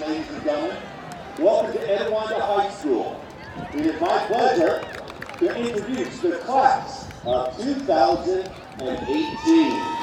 ladies and gentlemen. Welcome to Etiwanda High School. It is my pleasure to introduce the class of 2018.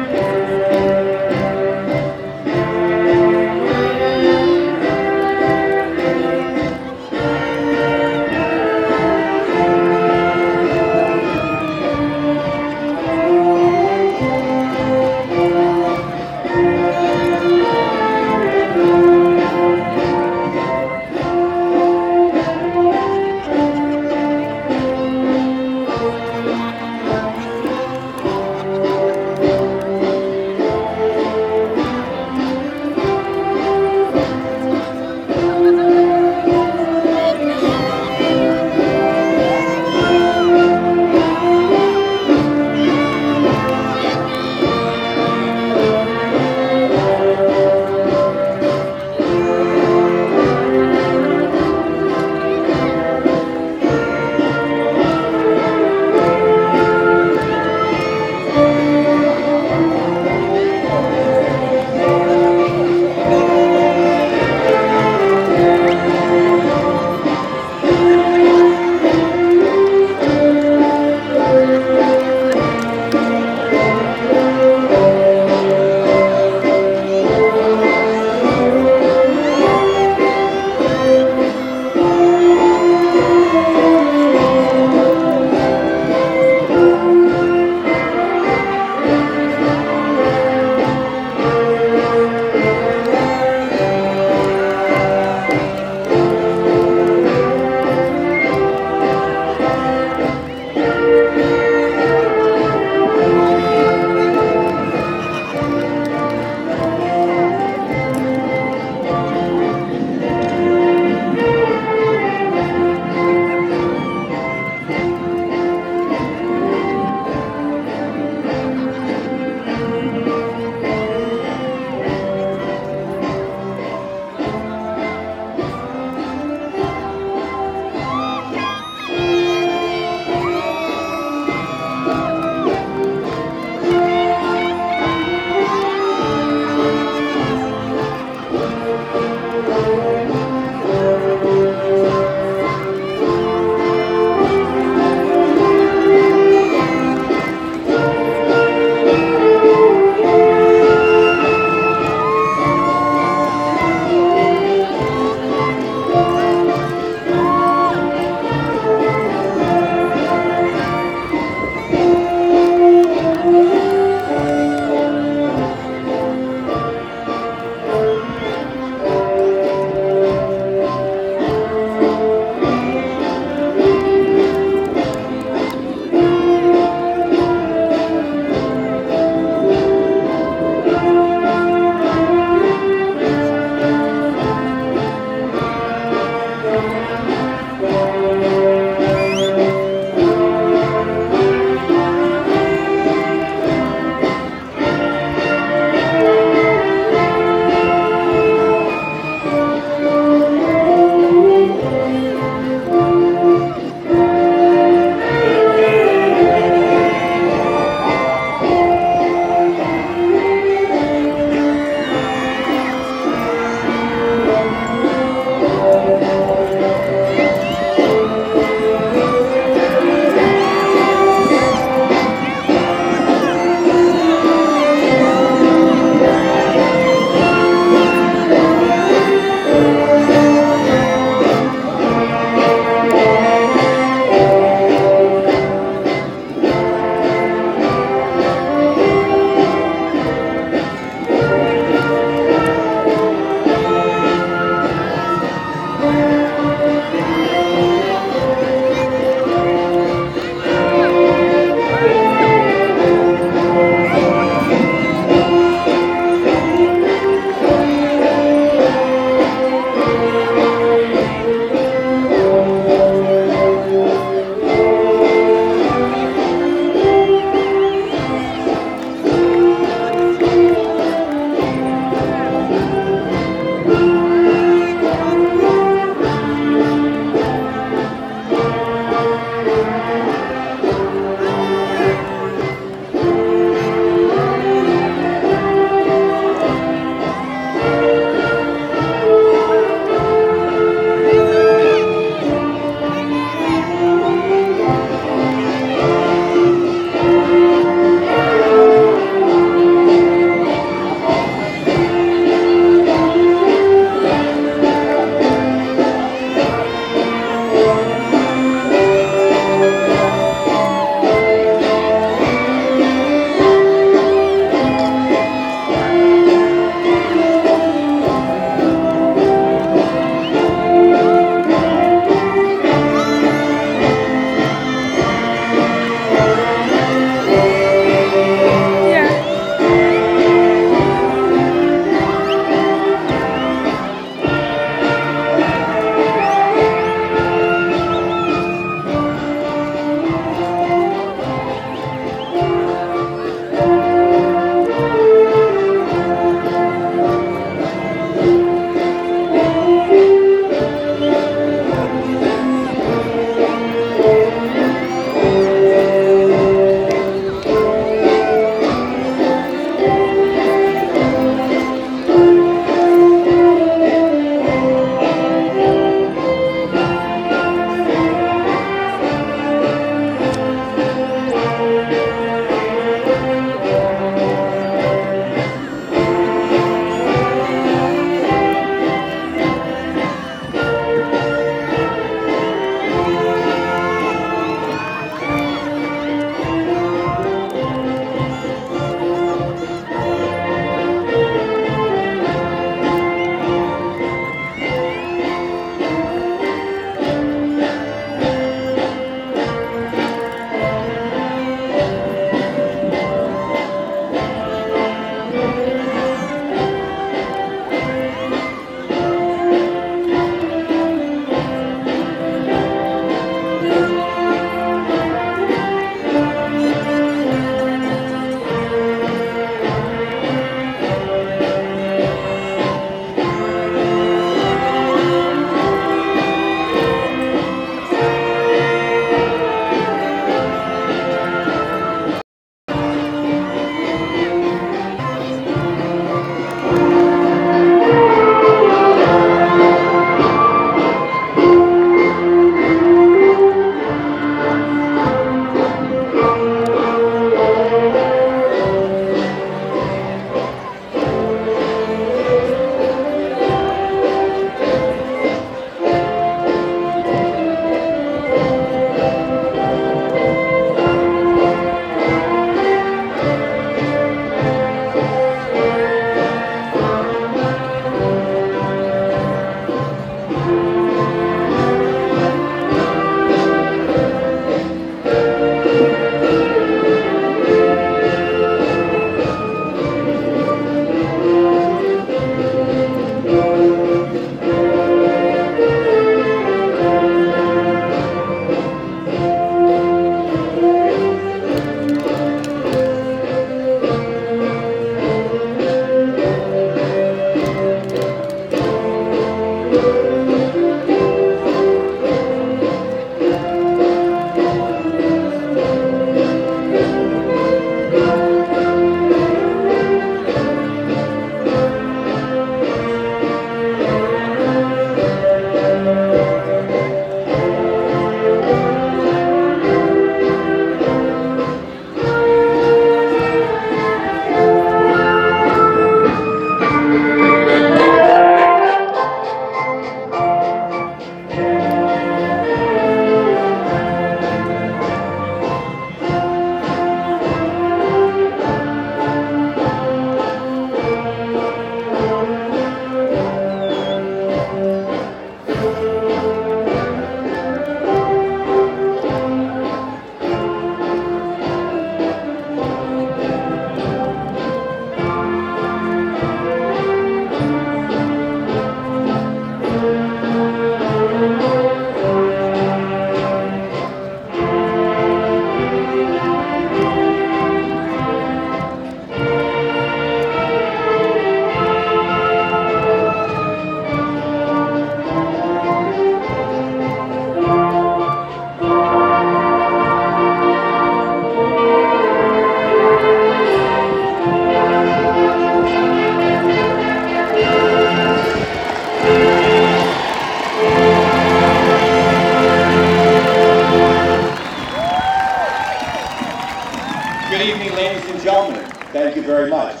Thank you very much.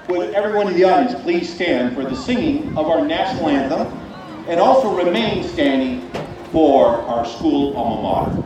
Would everyone in the audience please stand for the singing of our national anthem and also remain standing for our school alma mater.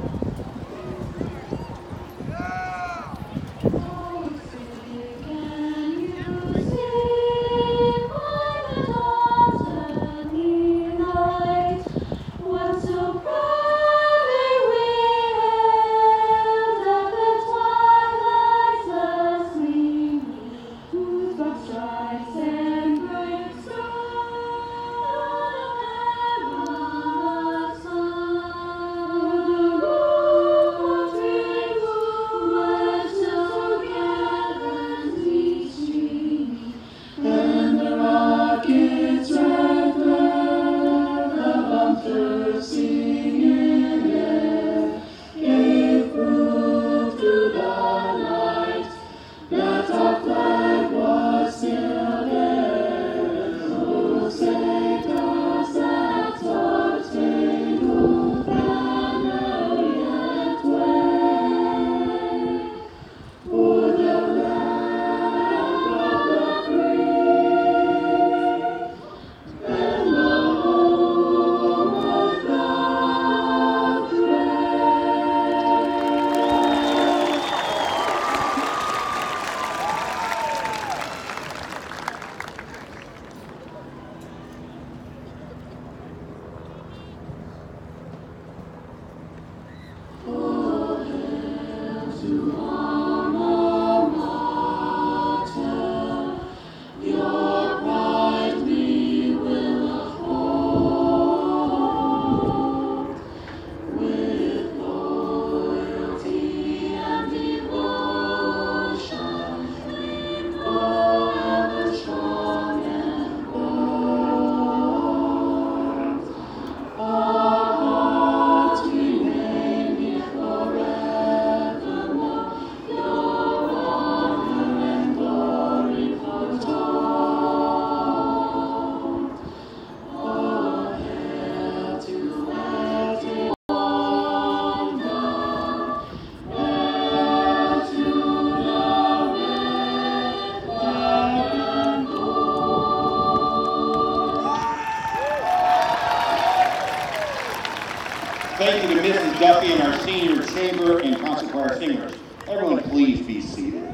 Thank you to Mrs. Duffy and our senior chamber and concert choir singers. Everyone please be seated.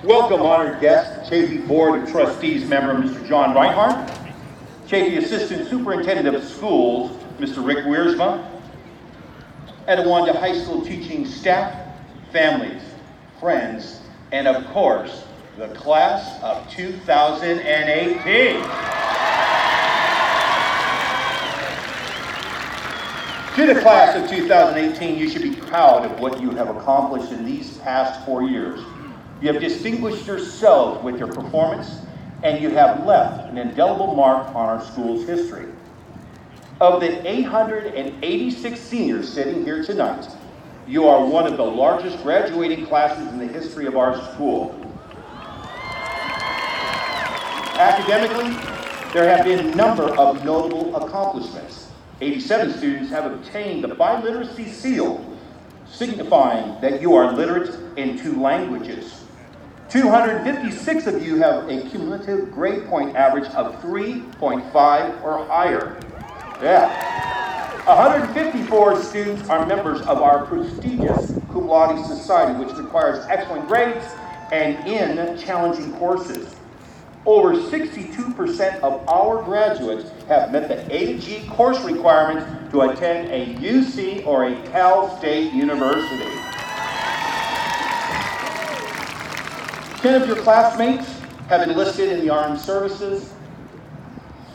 Welcome, honored guests, Chaffey Board of Trustees member Mr. John Reinhardt, Chaffey Assistant Superintendent of Schools Mr. Rick Wiersma, Etiwanda High School teaching staff, families, friends, and of course, the class of 2018. To the class of 2018, you should be proud of what you have accomplished in these past 4 years. You have distinguished yourselves with your performance, and you have left an indelible mark on our school's history. Of the 886 seniors sitting here tonight, you are one of the largest graduating classes in the history of our school. Academically, there have been a number of notable accomplishments. 87 students have obtained the biliteracy seal, signifying that you are literate in 2 languages. 256 of you have a cumulative grade point average of 3.5 or higher. Yeah. 154 students are members of our prestigious Cum Laude Society, which requires excellent grades and in challenging courses. Over 62% of our graduates have met the A-G course requirements to attend a UC or a Cal State University. 10 of your classmates have enlisted in the armed services.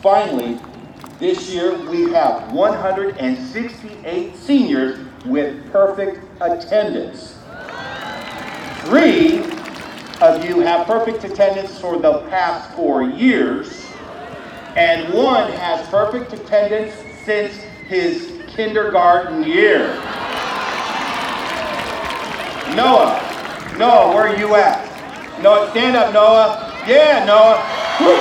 Finally, this year, we have 168 seniors with perfect attendance. 3 of you have perfect attendance for the past 4 years, and 1 has perfect attendance since his kindergarten year. Noah, where are you at? Noah, stand up, Noah. Yeah, Noah. Woo.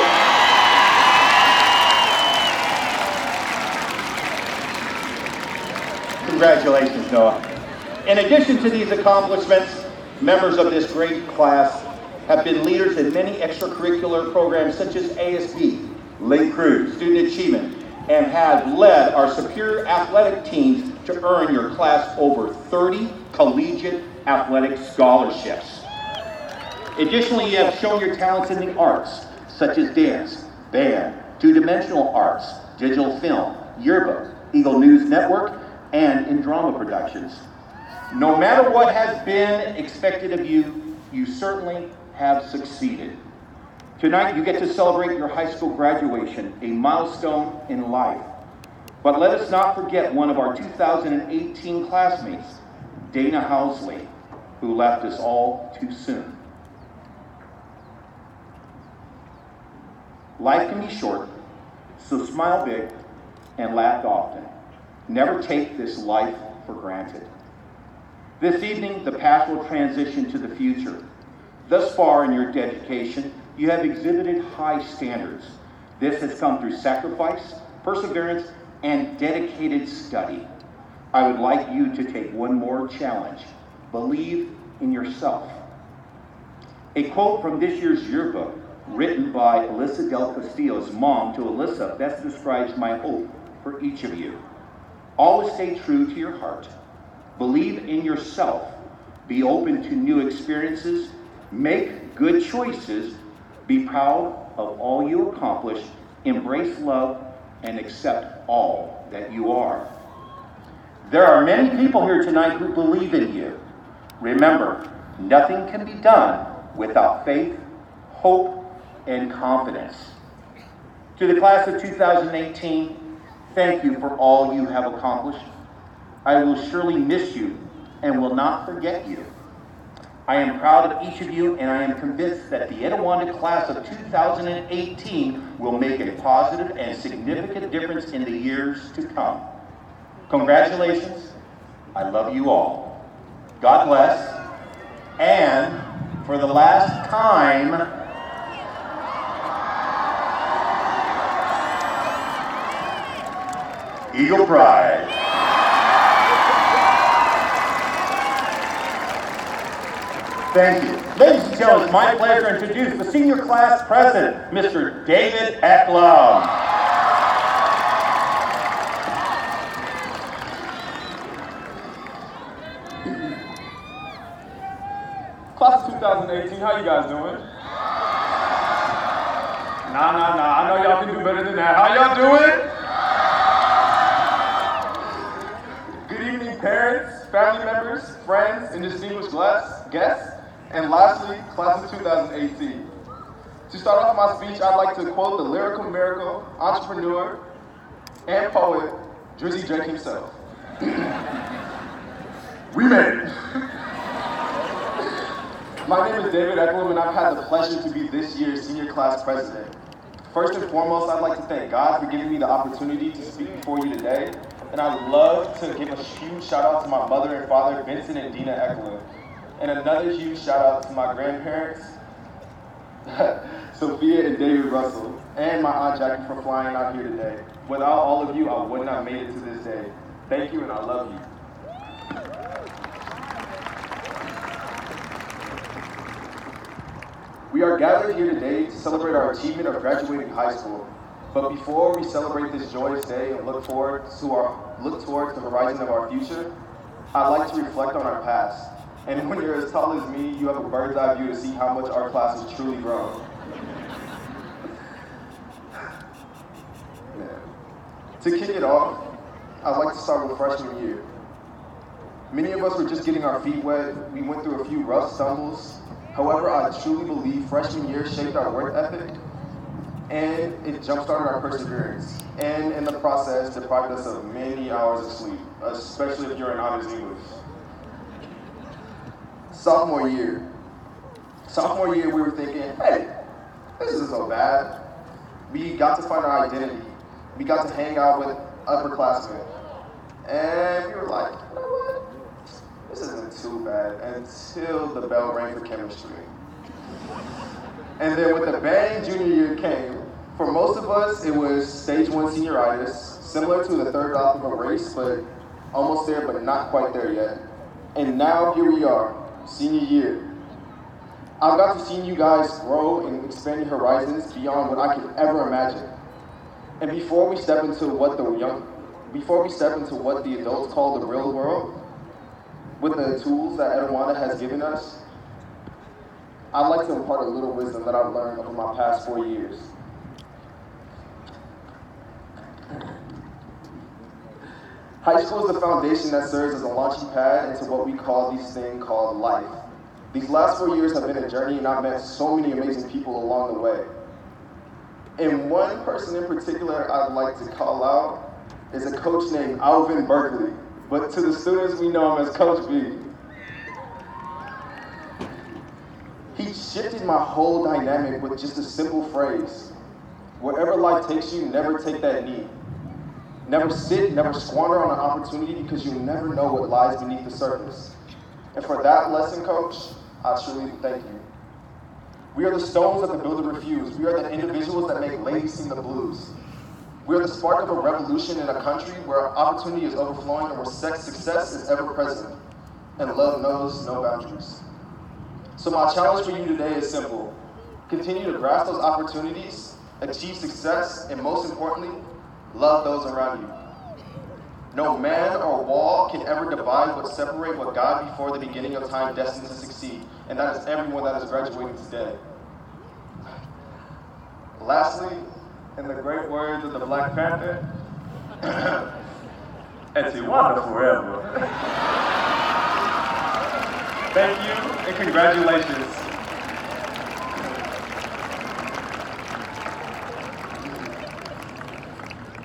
Congratulations, Noah. In addition to these accomplishments, members of this great class have been leaders in many extracurricular programs such as ASB, Link Crew, Student Achievement, and have led our superior athletic teams to earn your class over 30 collegiate athletic scholarships. Additionally, you have shown your talents in the arts, such as dance, band, two-dimensional arts, digital film, yearbook, Eagle News Network, and in drama productions. No matter what has been expected of you, you certainly have succeeded. Tonight, you get to celebrate your high school graduation, a milestone in life. But let us not forget one of our 2018 classmates, Dana Housley, who left us all too soon. Life can be short, so smile big and laugh often. Never take this life for granted. This evening, the past will transition to the future. Thus far in your dedication, you have exhibited high standards. This has come through sacrifice, perseverance, and dedicated study. I would like you to take one more challenge. Believe in yourself. A quote from this year's yearbook, written by Alyssa Del Castillo's mom to Alyssa, best describes my hope for each of you. Always stay true to your heart. Believe in yourself. Be open to new experiences. Make good choices. Be proud of all you accomplish. Embrace love and accept all that you are. There are many people here tonight who believe in you. Remember, nothing can be done without faith, hope, and confidence. To the class of 2018, thank you for all you have accomplished. I will surely miss you and will not forget you. I am proud of each of you, and I am convinced that the Etiwanda class of 2018 will make a positive and significant difference in the years to come. Congratulations. I love you all. God bless. And for the last time, Eagle Pride. Thank you. Ladies and gentlemen, it's my pleasure to introduce the senior class president, Mr. David Eklund. Class of 2018, how you guys doing? Nah. I know y'all can do better than that. How y'all doing? Good evening, parents, family members, friends, and distinguished guests. And lastly, class of 2018. To start off my speech, I'd like to quote the lyrical miracle, entrepreneur, and poet, Drizzy Drake himself. We made it. My name is David Eklund, and I've had the pleasure to be this year's senior class president. First and foremost, I'd like to thank God for giving me the opportunity to speak before you today. And I would love to give a huge shout out to my mother and father, Vincent and Dina Eklund. And another huge shout out to my grandparents, Sophia and David Russell, and my Aunt Jackie for flying out here today. Without all of you, I would not have made it to this day. Thank you, and I love you. We are gathered here today to celebrate our achievement of graduating high school. But before we celebrate this joyous day and look towards the horizon of our future, I'd like to reflect on our past. And when you're as tall as me, you have a bird's eye view to see how much our class has truly grown. To kick it off, I'd like to start with freshman year. Many of us were just getting our feet wet. We went through a few rough stumbles. However, I truly believe freshman year shaped our work ethic, and it jump-started our perseverance. And in the process, deprived us of many hours of sleep, especially if you're in honors English. Sophomore year, we were thinking, hey, this isn't so bad. We got to find our identity. We got to hang out with upperclassmen. And we were like, you know what? This isn't too bad, until the bell rang for chemistry. And then with the bang, junior year came. For most of us, it was stage 1 senioritis, similar to the third lap of a race, but almost there, but not quite there yet. And now here we are, senior year. I've got to see you guys grow and expand your horizons beyond what I could ever imagine. And before we step into what the adults call the real world, with the tools that Etiwanda has given us, I'd like to impart a little wisdom that I've learned over my past 4 years. High school is the foundation that serves as a launching pad into what we call this thing called life. These last 4 years have been a journey, and I've met so many amazing people along the way. And one person in particular I'd like to call out is a coach named Alvin Berkeley, but to the students we know him as Coach B. He shifted my whole dynamic with just a simple phrase: wherever life takes you, never take that knee. Never sit, never squander on an opportunity, because you never know what lies beneath the surface. And for that lesson, Coach, I truly thank you. We are the stones that the builder refused. We are the individuals that make ladies sing the blues. We are the spark of a revolution in a country where opportunity is overflowing and where success is ever present, and love knows no boundaries. So my challenge for you today is simple. Continue to grasp those opportunities, achieve success, and most importantly, love those around you. No man or wall can ever divide but separate what God before the beginning of time destined to succeed, and that is everyone that is graduating today. Lastly, in the great words of the Black Panther, Etiwanda forever. Thank you and congratulations.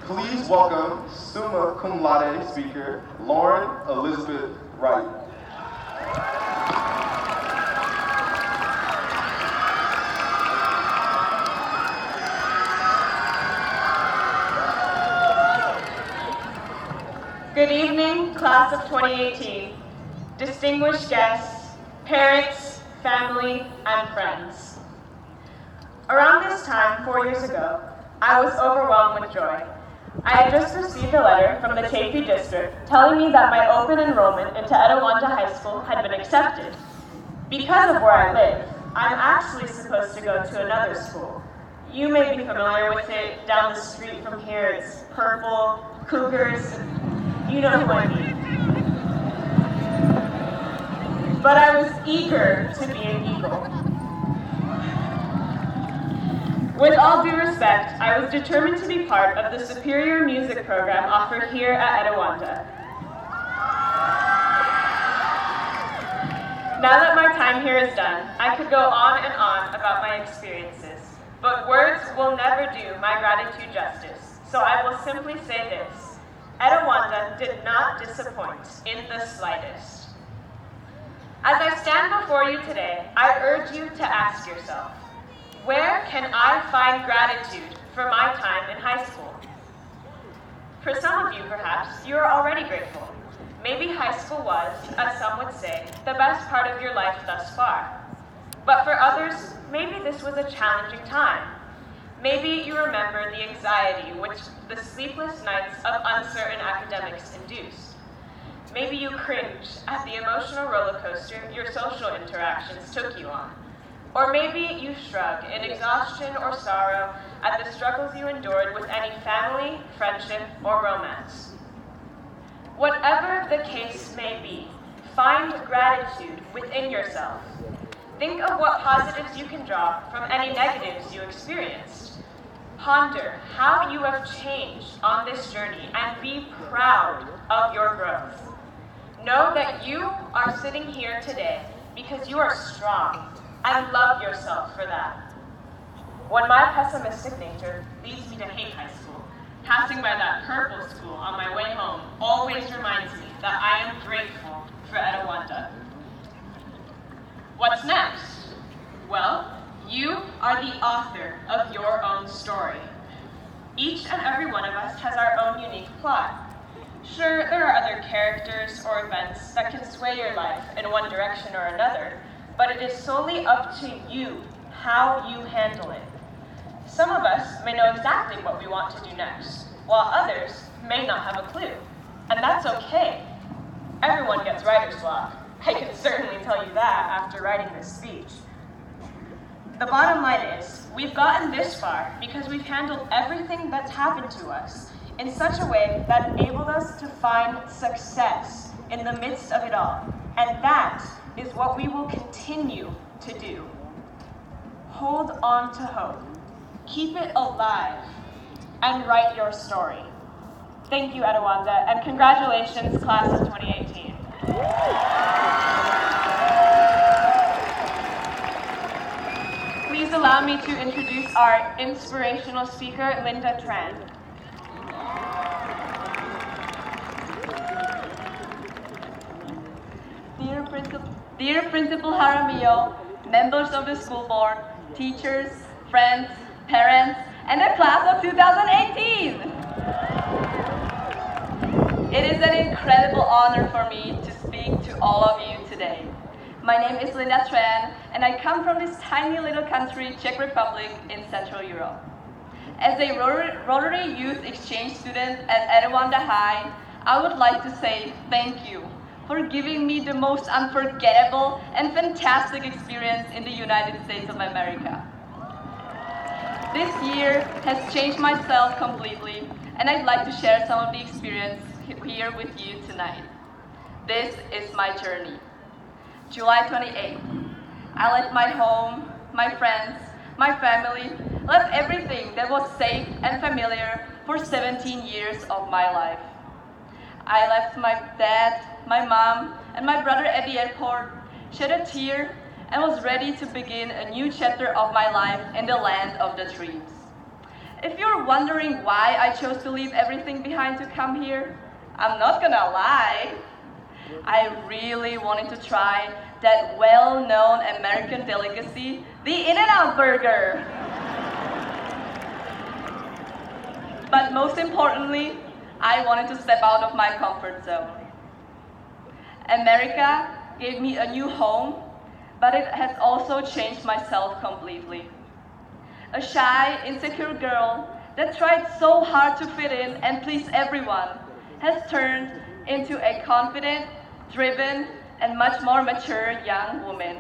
Please welcome summa cum laude speaker, Lauren Elizabeth Wright. Good evening, class of 2018, distinguished guests, parents, family, and friends. Around this time, 4 years ago, I was overwhelmed with joy. I had just received a letter from the Chafee District telling me that my open enrollment into Etiwanda High School had been accepted. Because of where I live, I'm actually supposed to go to another school. You may be familiar with it. Down the street from here, it's purple, cougars, you know who I mean. But I was eager to be an eagle. With all due respect, I was determined to be part of the superior music program offered here at Etiwanda. Now that my time here is done, I could go on and on about my experiences, but words will never do my gratitude justice, so I will simply say this: Etiwanda did not disappoint in the slightest. As I stand before you today, I urge you to ask yourself, where can I find gratitude for my time in high school? For some of you, perhaps, you are already grateful. Maybe high school was, as some would say, the best part of your life thus far. But for others, maybe this was a challenging time. Maybe you remember the anxiety which the sleepless nights of uncertain academics induced. Maybe you cringe at the emotional roller coaster your social interactions took you on. Or maybe you shrug in exhaustion or sorrow at the struggles you endured with any family, friendship, or romance. Whatever the case may be, find gratitude within yourself. Think of what positives you can draw from any negatives you experienced. Ponder how you have changed on this journey and be proud of your growth. Know that you are sitting here today because you are strong, and love yourself for that. When my pessimistic nature leads me to hate high school, passing by that purple school on my way home always reminds me that I am grateful for Etiwanda. What's next? Well, you are the author of your own story. Each and every one of us has our own unique plot. Sure, there are other characters or events that can sway your life in one direction or another, but it is solely up to you how you handle it. Some of us may know exactly what we want to do next, while others may not have a clue. And that's okay. Everyone gets writer's block. I can certainly tell you that after writing this speech. The bottom line is, we've gotten this far because we've handled everything that's happened to us in such a way that enabled us to find success in the midst of it all. And that is what we will continue to do. Hold on to hope. Keep it alive and write your story. Thank you, Etowanda, and congratulations, class of 2018. Please allow me to introduce our inspirational speaker, Linda Tran. Dear Principal Jaramillo, members of the school board, teachers, friends, parents, and the class of 2018! It is an incredible honor for me to speak to all of you today. My name is Linda Tran, and I come from this tiny little country, Czech Republic, in Central Europe. As a Rotary Youth Exchange student at Etowanda High, I would like to say thank you for giving me the most unforgettable and fantastic experience in the United States of America. This year has changed myself completely, and I'd like to share some of the experience here with you tonight. This is my journey. July 28th, I left my home, my friends, my family, left everything that was safe and familiar for 17 years of my life. I left my dad, my mom, and my brother at the airport, shed a tear, and was ready to begin a new chapter of my life in the land of the dreams. If you're wondering why I chose to leave everything behind to come here, I'm not gonna lie. I really wanted to try that well-known American delicacy, the In-N-Out burger. But most importantly, I wanted to step out of my comfort zone. America gave me a new home, but it has also changed myself completely. A shy, insecure girl that tried so hard to fit in and please everyone has turned into a confident, driven, and much more mature young woman.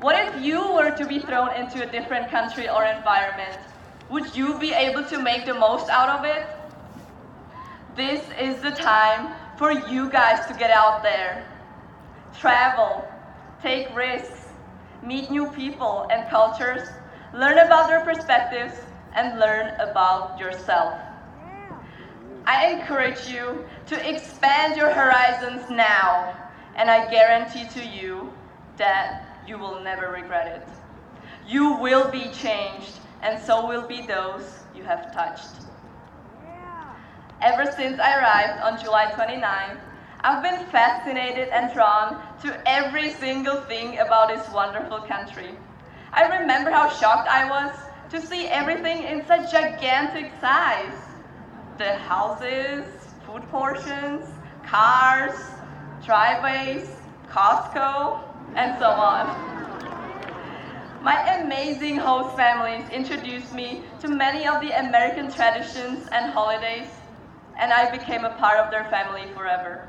What if you were to be thrown into a different country or environment? Would you be able to make the most out of it? This is the time for you guys to get out there. Travel, take risks, meet new people and cultures, learn about their perspectives, and learn about yourself. I encourage you to expand your horizons now, and I guarantee to you that you will never regret it. You will be changed, and so will be those you have touched. Ever since I arrived on July 29th, I've been fascinated and drawn to every single thing about this wonderful country. I remember how shocked I was to see everything in such gigantic size. The houses, food portions, cars, driveways, Costco, and so on. My amazing host families introduced me to many of the American traditions and holidays, and I became a part of their family forever.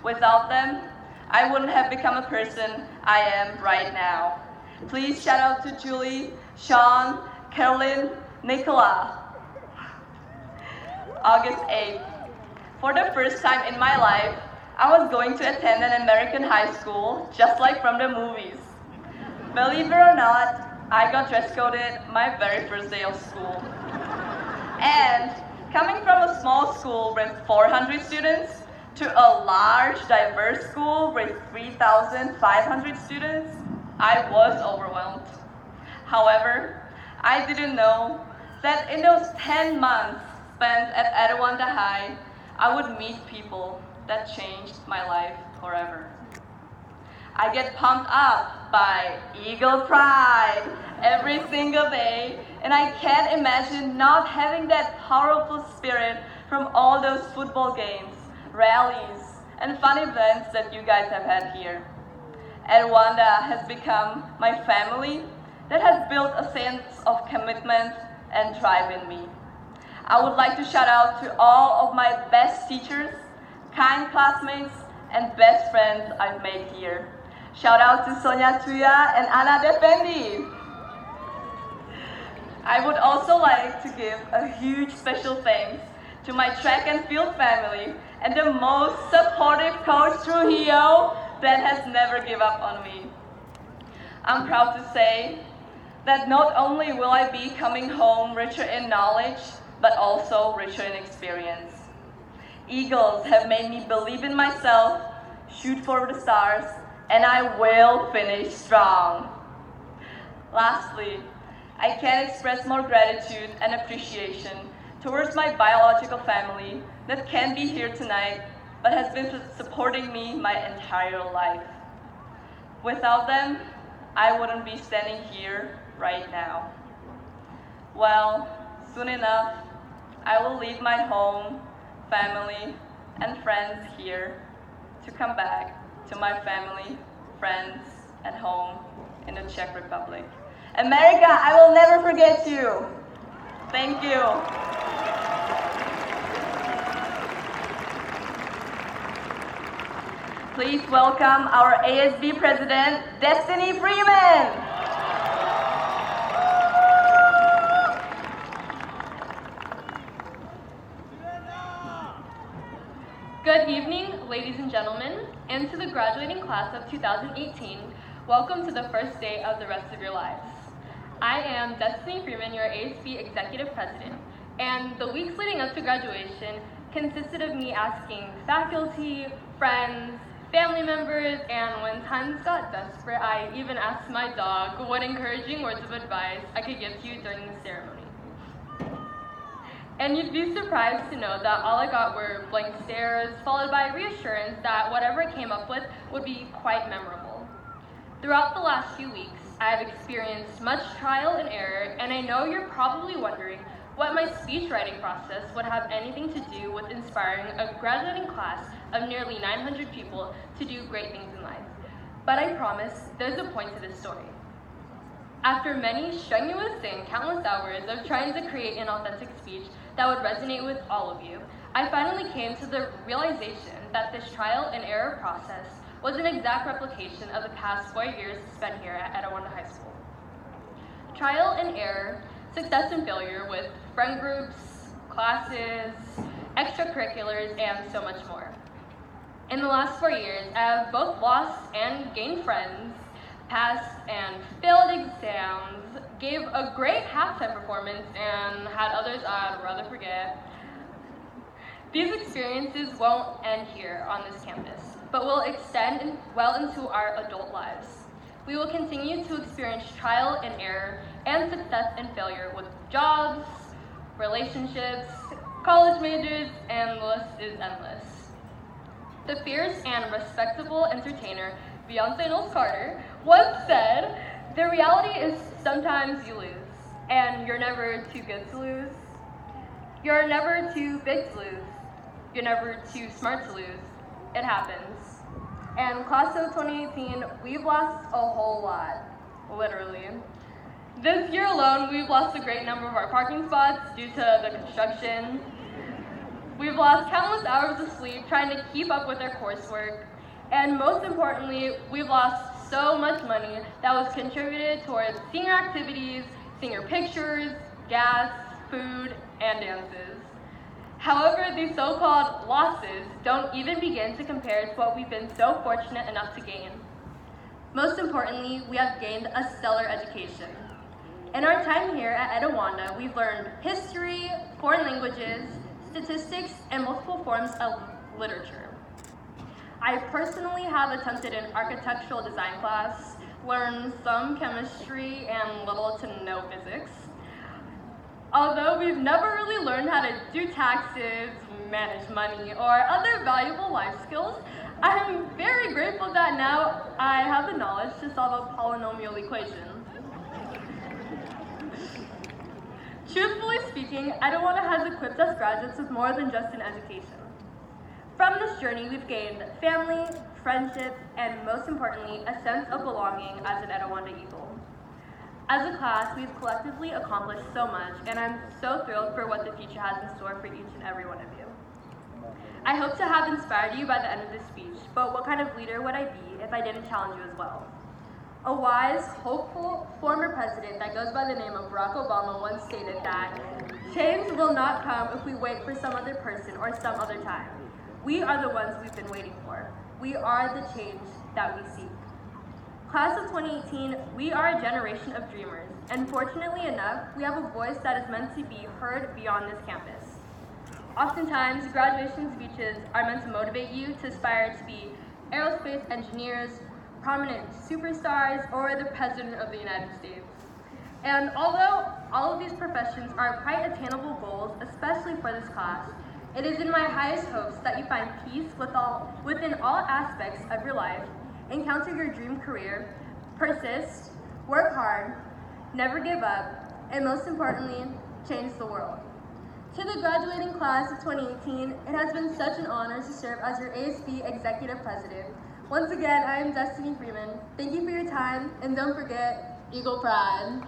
Without them, I wouldn't have become a person I am right now. Please shout out to Julie, Sean, Carolyn, Nicola. August 8th. For the first time in my life, I was going to attend an American high school, just like from the movies. Believe it or not, I got dress coded my very first day of school. And coming from a small school with 400 students to a large, diverse school with 3,500 students, I was overwhelmed. However, I didn't know that in those 10 months spent at Etowanda High, I would meet people that changed my life forever. I get pumped up by Eagle Pride every single day, and I can't imagine not having that powerful spirit from all those football games, rallies, and fun events that you guys have had here. Rwanda has become my family that has built a sense of commitment and drive in me. I would like to shout out to all of my best teachers, kind classmates, and best friends I've made here. Shout out to Sonia Tuya and Anna Defendi. I would also like to give a huge special thanks to my track and field family and the most supportive coach Trujillo that has never given up on me. I'm proud to say that not only will I be coming home richer in knowledge, but also richer in experience. Eagles have made me believe in myself, shoot for the stars, and I will finish strong. Lastly, I can't express more gratitude and appreciation towards my biological family that can't be here tonight, but has been supporting me my entire life. Without them, I wouldn't be standing here right now. Well, soon enough, I will leave my home, family, and friends here to come back to my family, friends, and home in the Czech Republic. America, I will never forget you. Thank you. Please welcome our ASB President, Destiny Freeman. Good evening, ladies and gentlemen, and to the graduating class of 2018, welcome to the first day of the rest of your lives. I am Destiny Freeman, your ASB Executive President, and the weeks leading up to graduation consisted of me asking faculty, friends, family members, and when times got desperate, I even asked my dog what encouraging words of advice I could give to you during the ceremony. And you'd be surprised to know that all I got were blank stares, followed by reassurance that whatever I came up with would be quite memorable. Throughout the last few weeks, I have experienced much trial and error, and I know you're probably wondering what my speech writing process would have anything to do with inspiring a graduating class of nearly 900 people to do great things in life. But I promise there's a point to this story. After many strenuous and countless hours of trying to create an authentic speech that would resonate with all of you, I finally came to the realization that this trial and error process was an exact replication of the past 4 years spent here at Rwanda High School. Trial and error, success and failure with friend groups, classes, extracurriculars, and so much more. In the last 4 years, I have both lost and gained friends, passed and failed exams, gave a great halftime performance, and had others I'd rather forget. These experiences won't end here on this campus, but will extend well into our adult lives. We will continue to experience trial and error and success and failure with jobs, relationships, college majors, and the list is endless. The fierce and respectable entertainer Beyonce Knowles Carter once said, "The reality is sometimes you lose, and you're never too good to lose. You're never too big to lose. You're never too smart to lose. It happens." And class of 2018, we've lost a whole lot, literally. This year alone, we've lost a great number of our parking spots due to the construction. We've lost countless hours of sleep trying to keep up with our coursework. And most importantly, we've lost so much money that was contributed towards senior activities, senior pictures, gas, food, and dances. However, these so-called losses don't even begin to compare to what we've been so fortunate enough to gain. Most importantly, we have gained a stellar education. In our time here at Rwanda, we've learned history, foreign languages, statistics, and multiple forms of literature. I personally have attempted an architectural design class, learned some chemistry, and little to no physics. Although we've never really learned how to do taxes, manage money, or other valuable life skills, I am very grateful that now I have the knowledge to solve a polynomial equation. Truthfully speaking, Rwanda has equipped us graduates with more than just an education. From this journey, we've gained family, friendship, and most importantly, a sense of belonging as an Etiwanda Eagle. As a class, we've collectively accomplished so much, and I'm so thrilled for what the future has in store for each and every one of you. I hope to have inspired you by the end of this speech, but what kind of leader would I be if I didn't challenge you as well? A wise, hopeful former president that goes by the name of Barack Obama once stated that change will not come if we wait for some other person or some other time. We are the ones we've been waiting for. We are the change that we seek. Class of 2018, we are a generation of dreamers, and fortunately enough, we have a voice that is meant to be heard beyond this campus. Oftentimes, graduation speeches are meant to motivate you to aspire to be aerospace engineers, prominent superstars, or the President of the United States. And although all of these professions are quite attainable goals, especially for this class, it is in my highest hopes that you find peace within all aspects of your life, encounter your dream career, persist, work hard, never give up, and most importantly, change the world. To the graduating class of 2018, it has been such an honor to serve as your ASB Executive President. Once again, I am Destiny Freeman. Thank you for your time, and don't forget, Eagle Pride.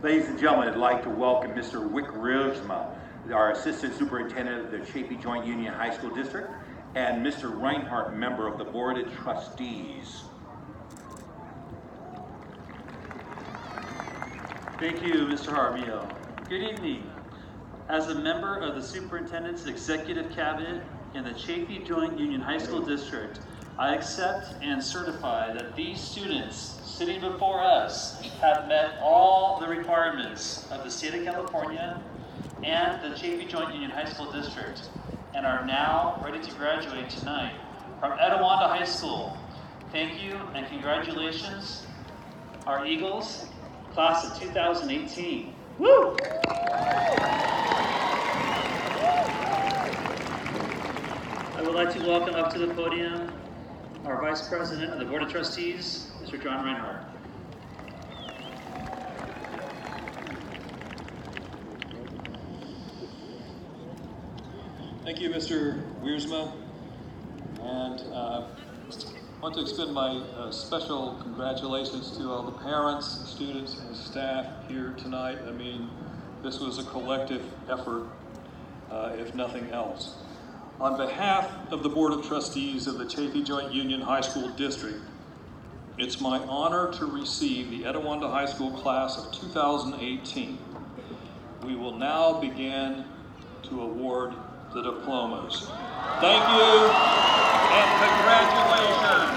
Ladies and gentlemen, I'd like to welcome Mr. Wick Riersma, our Assistant Superintendent of the Chaffee Joint Union High School District, and Mr. Reinhardt, member of the Board of Trustees. Thank you, Mr. Jaramillo. Good evening. As a member of the Superintendent's Executive Cabinet in the Chaffee Joint Union High School District, I accept and certify that these students sitting before us have met all the requirements of the state of California and the Chaffee Joint Union High School District and are now ready to graduate tonight from Etiwanda High School. Thank you and congratulations, our Eagles, class of 2018. Woo! I would like to welcome up to the podium our Vice President of the Board of Trustees, Mr. John Reinhardt. Thank you, Mr. Wiersma, and I want to extend my special congratulations to all the parents, students, and staff here tonight. I mean, this was a collective effort, if nothing else. On behalf of the Board of Trustees of the Chaffee Joint Union High School District, it's my honor to receive the Etiwanda High School class of 2018. We will now begin to award the diplomas. Thank you and congratulations.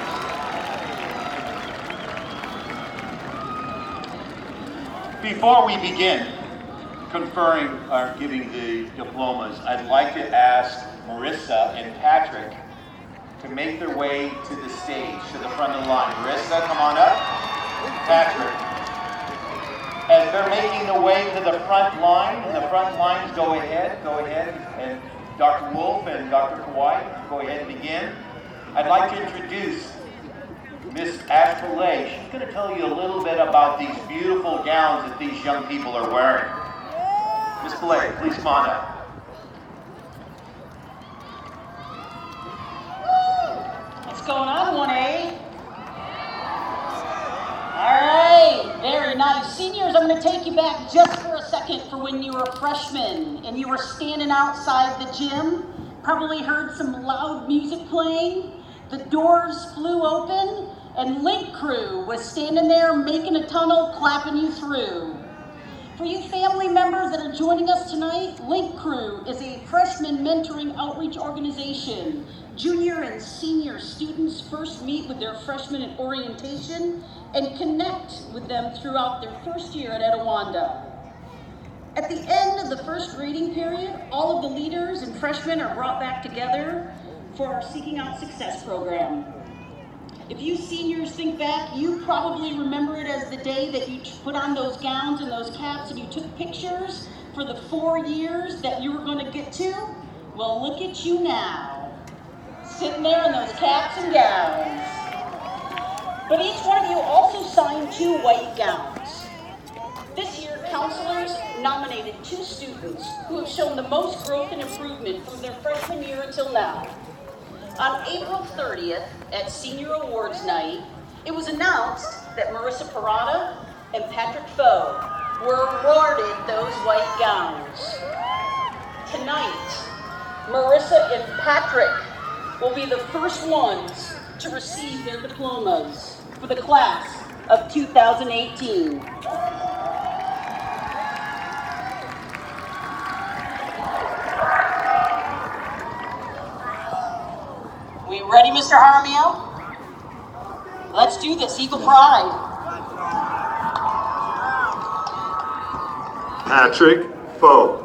Before we begin conferring or giving the diplomas, I'd like to ask Marissa and Patrick to make their way to the stage, to the front of the line. Marissa, come on up. Patrick. As they're making the way to the front line, and the front lines, go ahead, and Dr. Wolf and Dr. Kawhi, go ahead and begin. I'd like to introduce Miss Ash Pillay. She's going to tell you a little bit about these beautiful gowns that these young people are wearing. Miss Pillay, please come on up. What's going on, 1A? All right, very nice. Seniors, I'm going to take you back just for a second for when you were freshmen and you were standing outside the gym. Probably heard some loud music playing. The doors flew open and Link Crew was standing there making a tunnel, clapping you through. For you family members that are joining us tonight, Link Crew is a freshman mentoring outreach organization. Junior and senior students first meet with their freshmen at orientation and connect with them throughout their first year at Etiwanda. At the end of the first reading period, all of the leaders and freshmen are brought back together for our Seeking Out Success program. If you seniors think back, you probably remember it as the day that you put on those gowns and those caps and you took pictures for the 4 years that you were going to get to. Well, look at you now, sitting there in those caps and gowns. But each one of you also signed 2 white gowns. This year, counselors nominated 2 students who have shown the most growth and improvement from their freshman year until now. On April 30th, at Senior Awards Night, it was announced that Marissa Parada and Patrick Foe were awarded those white gowns. Tonight, Marissa and Patrick will be the first ones to receive their diplomas for the class of 2018. We ready, Mr. Jaramillo? Let's do this, Eagle Pride. Patrick Foe.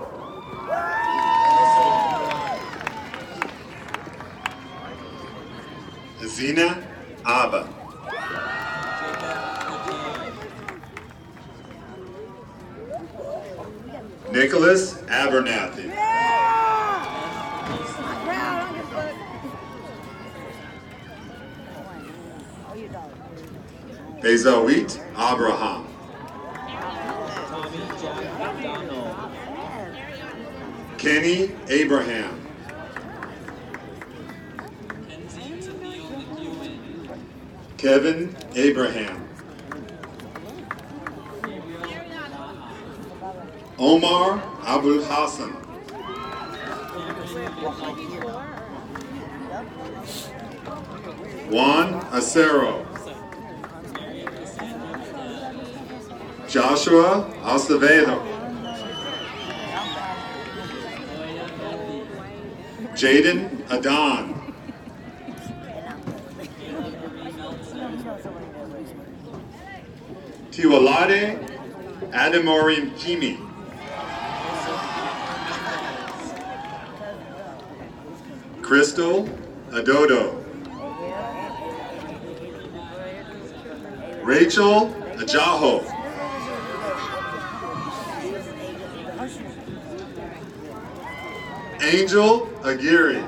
Zina Abba. Nicholas Abernathy. Bezawit Abraham. Kenny Abraham. Kevin Abraham. Omar Abul Hassan. Juan Acero. Joshua Acevedo. Jaden Adan. Tiwalade Adamorim Kimi. Crystal Adodo. Rachel Ajaho. Angel Aguirre.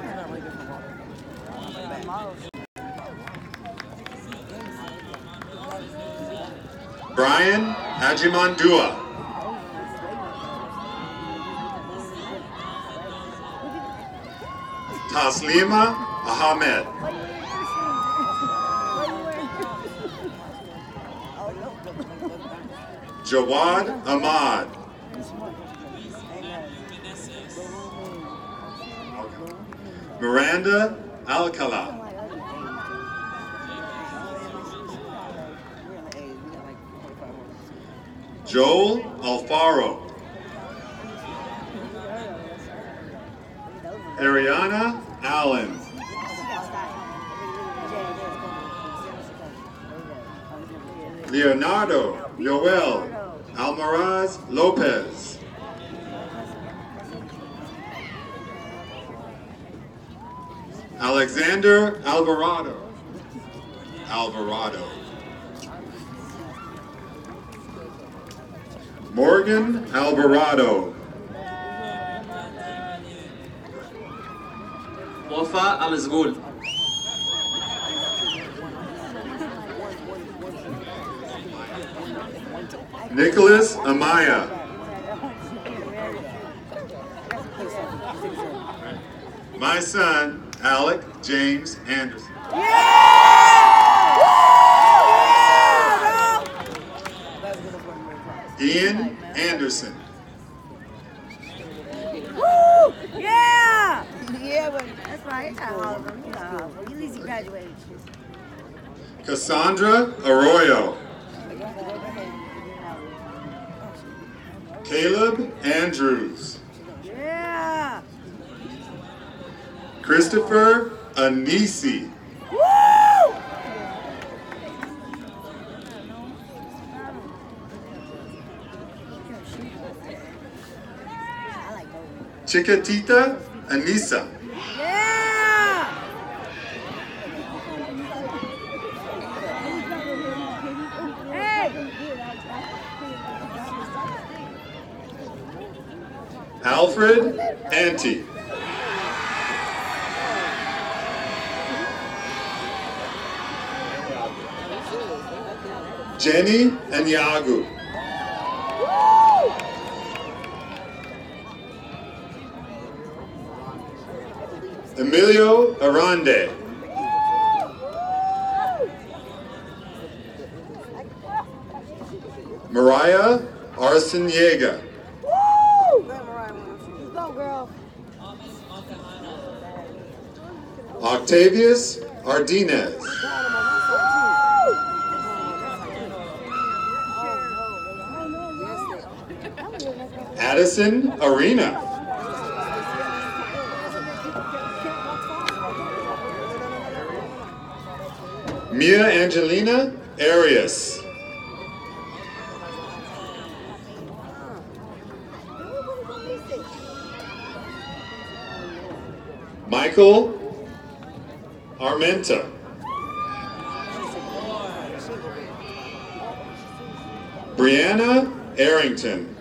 Brian Ajimandua. Taslima Ahmed. Jawad Ahmad. Miranda Alcala. Joel Alfaro. Ariana Allen. Leonardo Yoel Almaraz Lopez. Alexander Alvarado. Morgan Alvarado. Wafa Al-Zgul. Nicholas Amaya. My son, Alec James Anderson. Ian Anderson. Woo! Yeah! Yeah, well, that's right. I got all of them. You got all of them. At least you graduated. Cassandra Arroyo. Caleb Andrews. Yeah! Christopher Anisi. Woo! Chiquitita Anissa. Yeah! Hey! Alfred Ante. Jenny Anyagu. Woo! Emilio Arande. Mariah Arciniega. Go, girl. Octavius Ardinez. Addison Arena. Mia Angelina Arias. Michael Armenta. Brianna Arrington.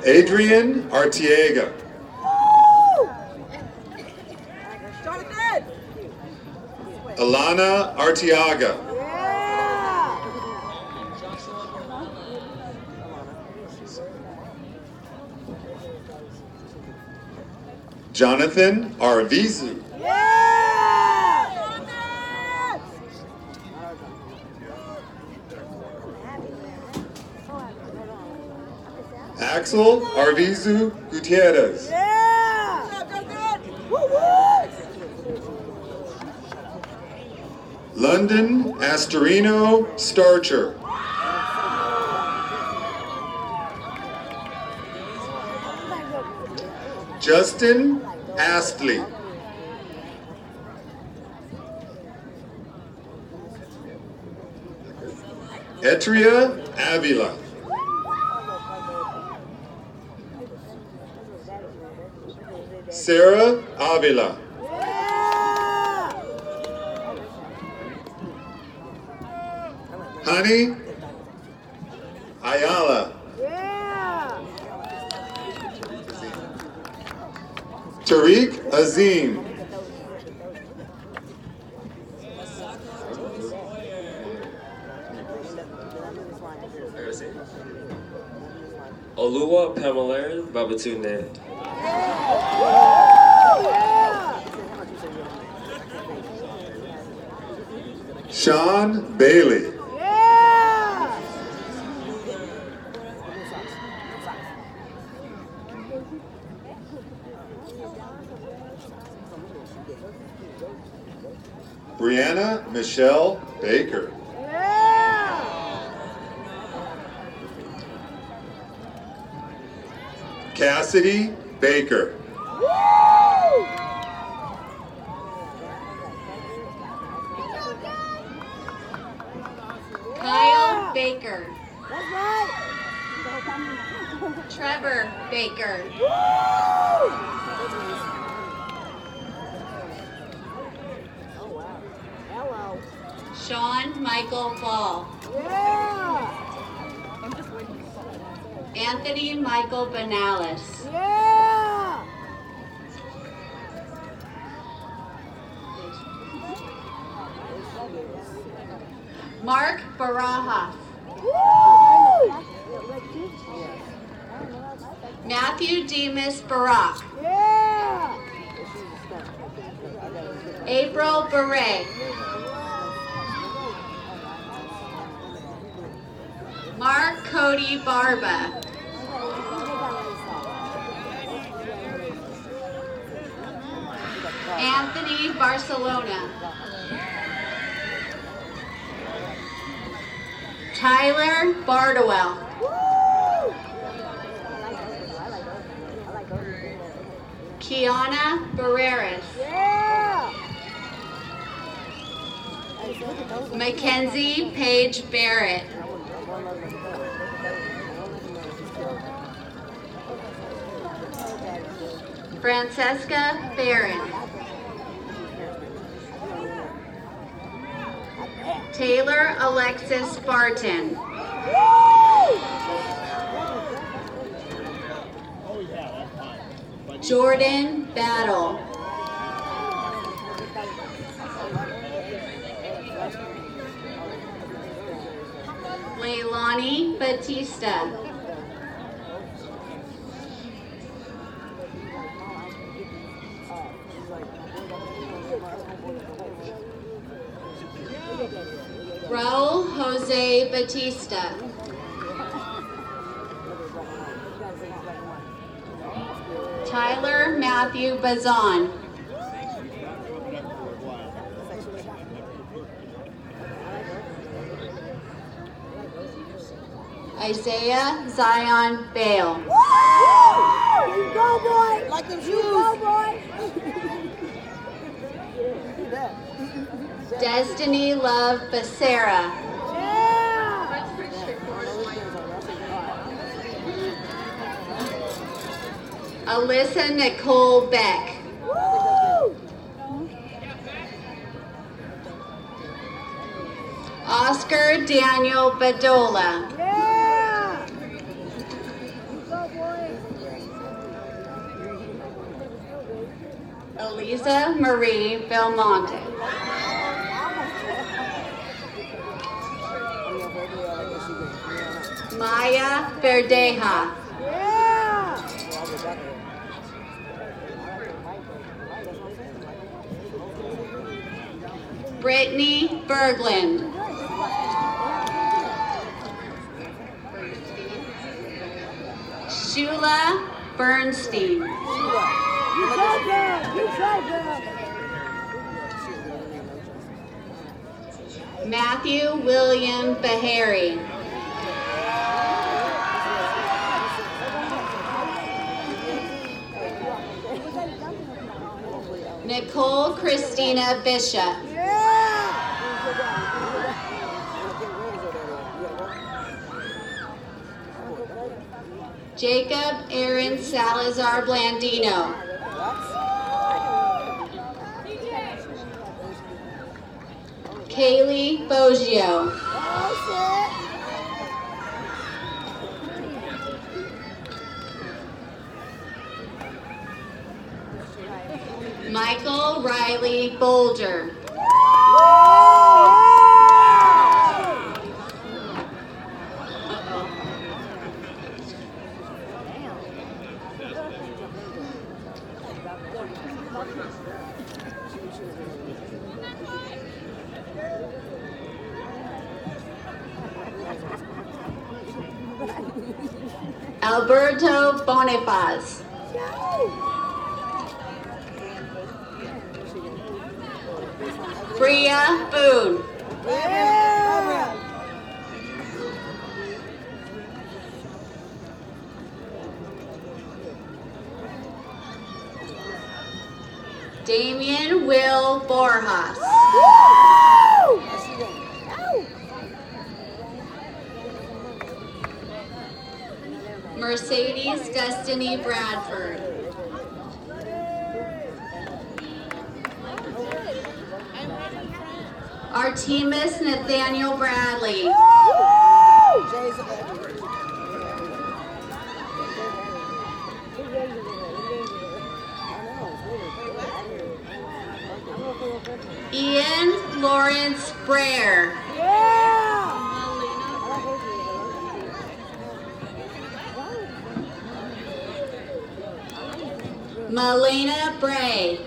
Adrian Artiega. Alana Artiaga. Jonathan Arvizu. Axel Arvizu Gutierrez. London Astorino Starcher. Justin Astley. Etria Avila. Sarah Avila. Honey Ayala. Tariq Azim. Oluwa Pamela Babatunde. Sean Bailey. Brianna Michelle Baker. Cassidy Baker. Kyle Baker. Trevor Baker. Sean Michael Ball. Anthony Michael Benalis. Mark Baraha. Matthew Demas Barak. April Beret. Mark Cody Barba. Anthony Barcelona. Tyler Bardwell. Kiana Barreras. Mackenzie Paige Barrett. Francesca Barron. Taylor Alexis Barton. Jordan Battle. Leilani Batista. Raul Jose Batista. Tyler Matthew Bazan. Isaiah Zion Bale. You go, boy! Like the you go, boy! Destiny Love Becerra. Yeah! Alyssa Nicole Beck. Woo! Oscar Daniel Badola. Yeah! You go, boy! Elisa Marie Belmonte. Maya Verdeja. Yeah! Brittany Berglund. Shula Bernstein. You go, girl! You go, girl! Matthew William Bahari. Nicole Christina Bishop. Jacob Aaron Salazar Blandino. Kaylee Boggio. Michael Riley Bolger. Alberto Bonifaz. Bria Boone. Damian Will Borjas. Mercedes Destiny Bradford. Artemis Nathaniel Bradley. Ian Lawrence Brayer. Malena Bray.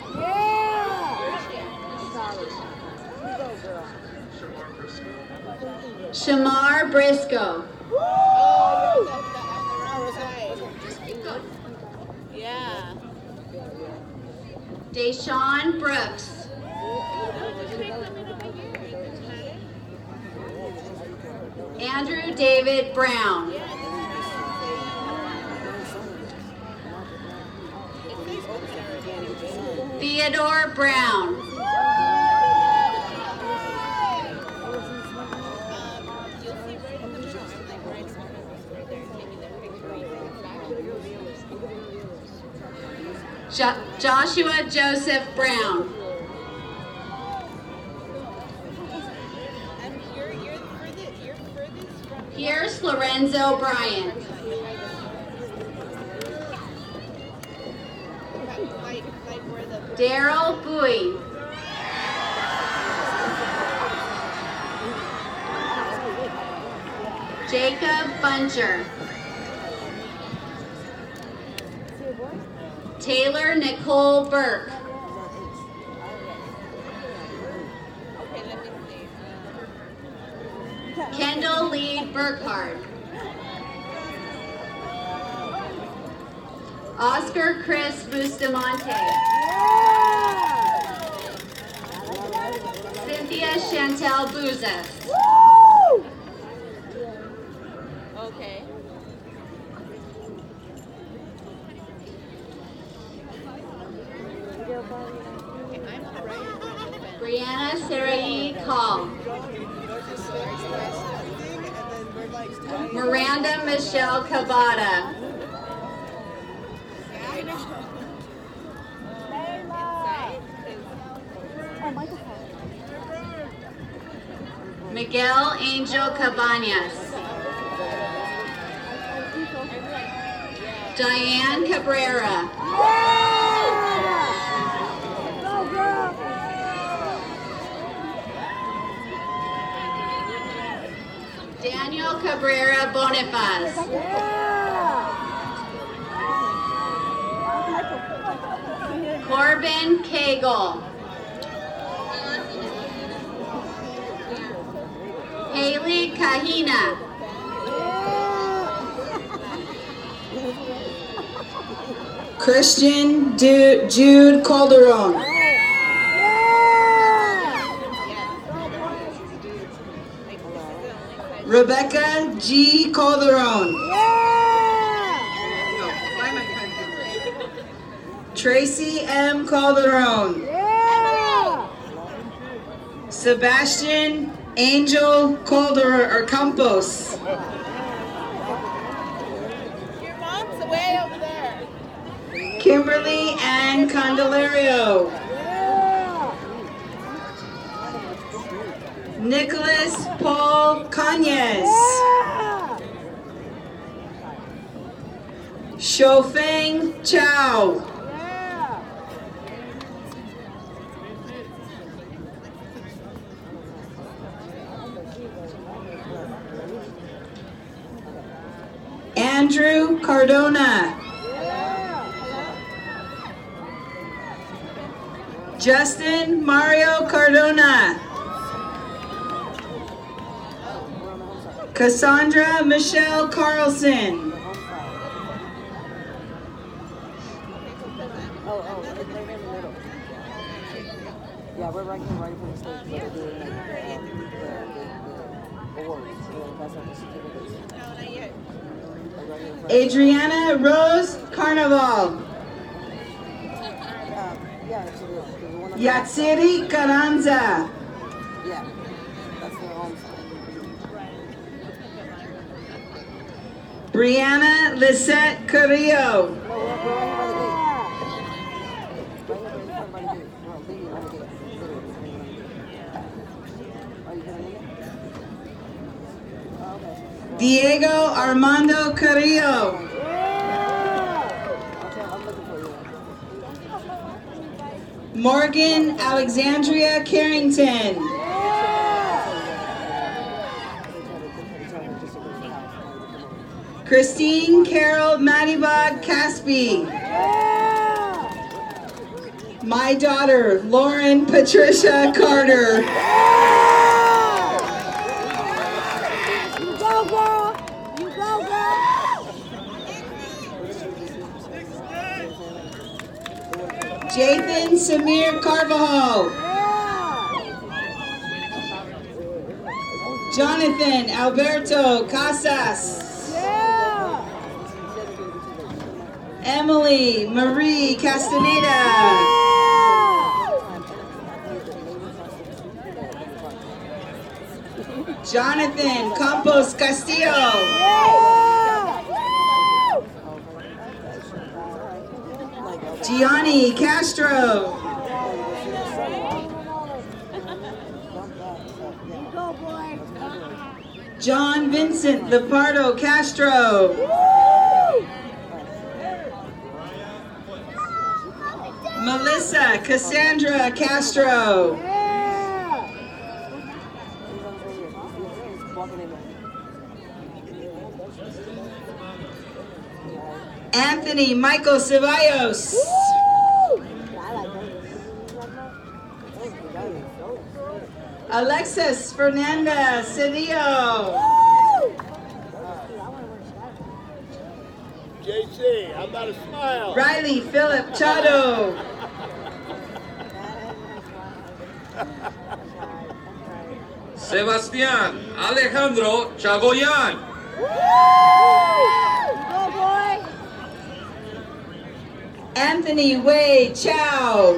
Shamar Briscoe. Yeah. Deshaun Brooks. Andrew David Brown. Theodore Brown. Joshua Joseph Brown. Pierce Lorenzo Bryant. Daryl Bowie. Jacob Buncher. Taylor Nicole Burke. Kendall Lee Burkhard. Oscar Chris Bustamante. Cynthia Chantel Buzas. Okay. Brianna Sarai Call. Miranda Michelle Cavada. Miguel Angel Cabañas. Diane Cabrera. Daniel Cabrera Bonifaz. Corbin Cagle. Haley Kahina. Christian Jude Calderon. Rebecca G. Calderon. Tracy M. Calderon. Sebastian Angel Calderon or Campos. Your mom's way over there. Kimberly Ann Candelario. Nicholas Paul Cañez. Shofeng Chow. Andrew Cardona. Justin Mario Cardona. Cassandra Michelle Carlson. Yeah, we're right here, right in front of the stage. We're doing the awards. We're going to pass out the certificates. Adriana Rose Carnival. Yatsiri Carranza. Yeah, that's their home side. Brianna Lisette Carrillo. Diego Armando Carrillo. Morgan Alexandria Carrington. Christine Carol Madibag Caspi. My daughter, Lauren Patricia Carter. You go, girl! You go, girl! Jathan Samir Carvajal. Jonathan Alberto Casas. Emily Marie Castaneda. Jonathan Campos Castillo. Gianni Castro. John Vincent Lepardo Castro. Melissa Cassandra Castro. Anthony Michael Ceballos. Alexis Fernanda Cedillo. JC, how about a smile? Riley Philip Chado. Sebastián Alejandro Chagoyan. Go, boy. Anthony Wade Chow.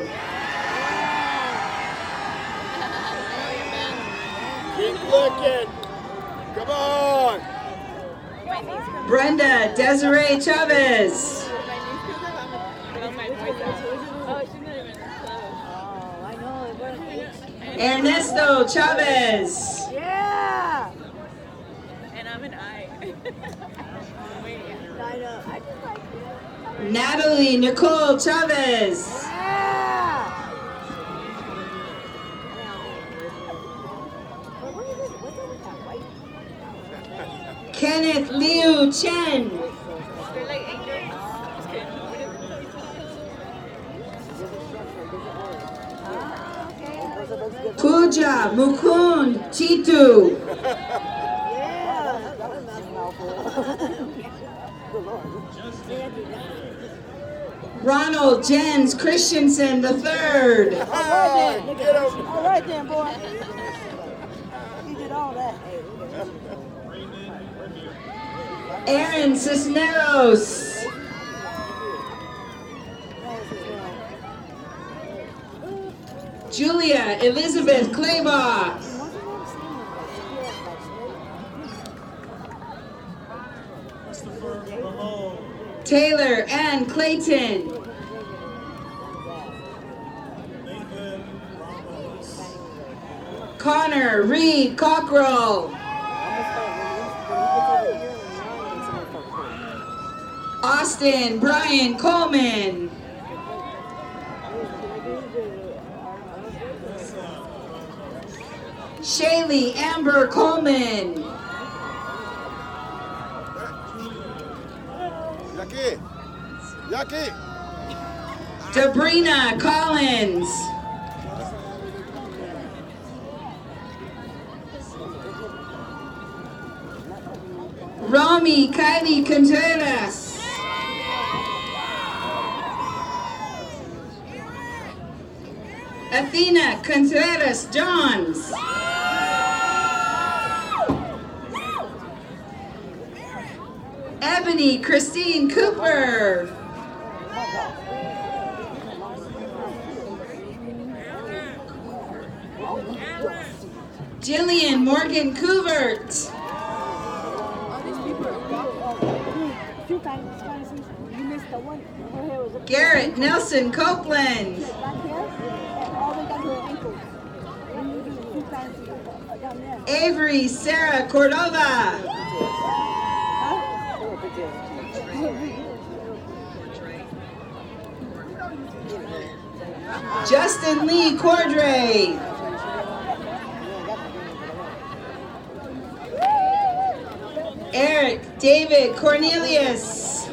Keep looking. Come on. Brenda Desiree Chavez. Ernesto Chavez. Yeah. And I'm an I. I know. I just like it. Natalie Nicole Chavez. Yeah. What is it? What's with that white? Kenneth Liu Chen. They're like angels. Just kidding. Pooja Mukund Chitu. Ronald Jens Christensen III. All right then, boy. You did all that. Aaron Cisneros. Julia Elizabeth Claybaugh. Taylor Ann Clayton. Connor Reed Cockrell. Austin Brian Coleman. Shaylee Amber Coleman. Yaki. Dabrina Collins. Rami Kylie Contreras. Athena Contreras Johns. Ebony Christine Cooper. Jillian Morgan Couvert. Garrett Nelson Copeland. Avery Sarah Cordova. Justin Lee Cordray. Eric David Cornelius.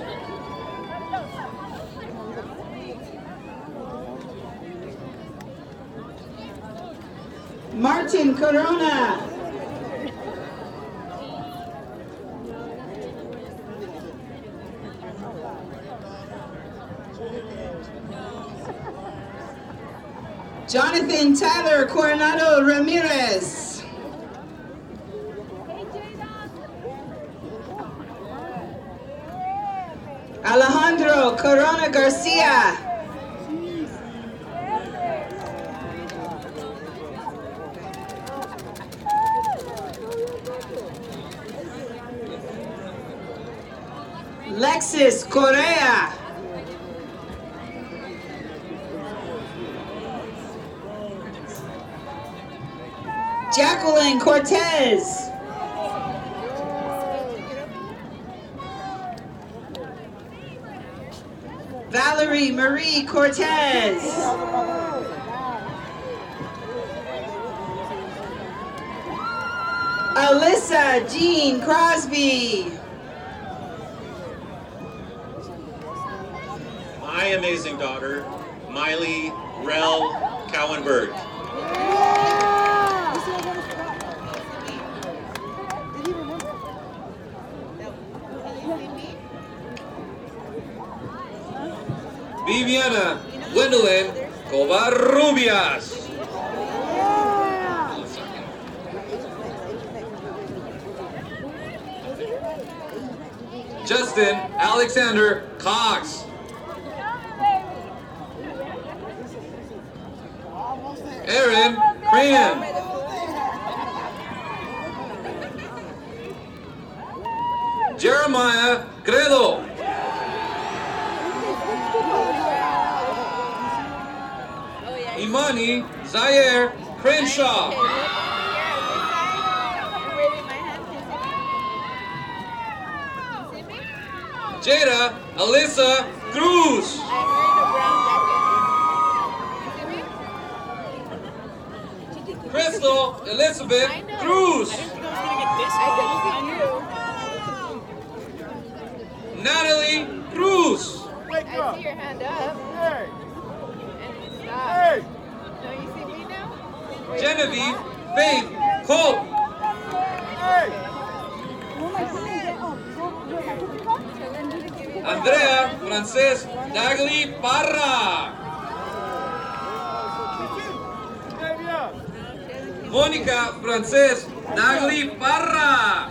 Martin Corona. Jonathan Tyler Coronado Ramirez. Alejandro Corona Garcia. Lexis Correa. Jacqueline Cortez. Valerie Marie Cortez. Alyssa Jean Crosby. my amazing daughter, Miley Rel Cowenberg. Viviana Gwendolyn Covarrubias. Justin Alexander Cox. Aaron Cran. Jeremiah Credo. Imani Zaire Crenshaw. Jada Alyssa Cruz. Crystal Elizabeth Cruz. Natalie Cruz. I see your hand up. Hey. Hey. No, you see me now? Genevieve Faith Colt. Hey. Andrea Frances Dagli Parra. Mónica Frances Dagli Parra.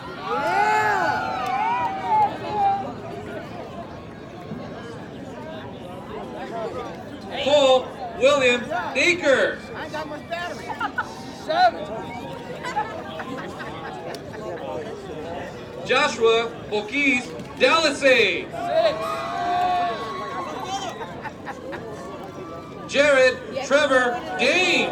Paul William Baker. I ain't got much battery. 7. Joshua Bokis Dallasay. 6. Jared Trevor Dane.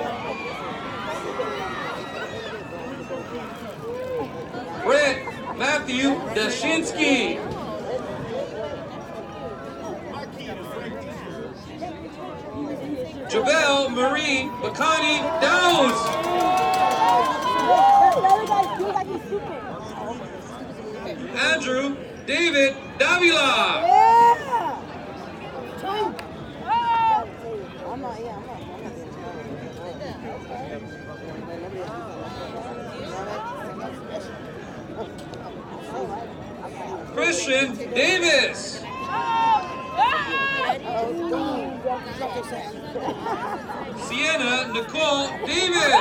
Brett Matthew Dashinsky. Jabel Marie Bakani Downs. Andrew David Davila. Christian Davis. Sienna Nicole Davis.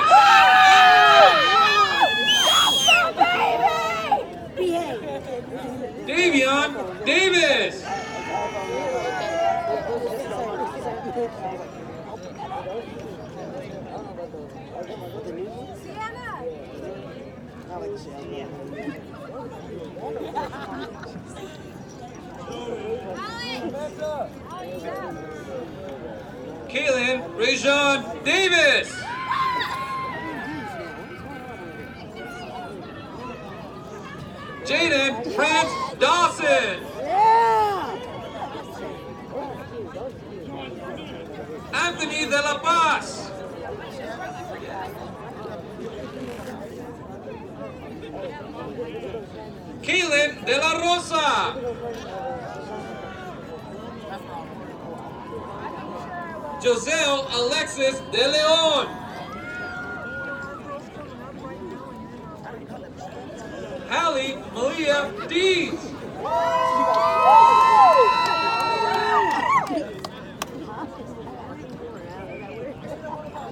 Davion Davis. Kaylin Rajon Davis. Jaden Prince Dawson. Anthony de la Paz. Kaylin de la Rosa. Josel Alexis de Leon. Hallie Malia Dees.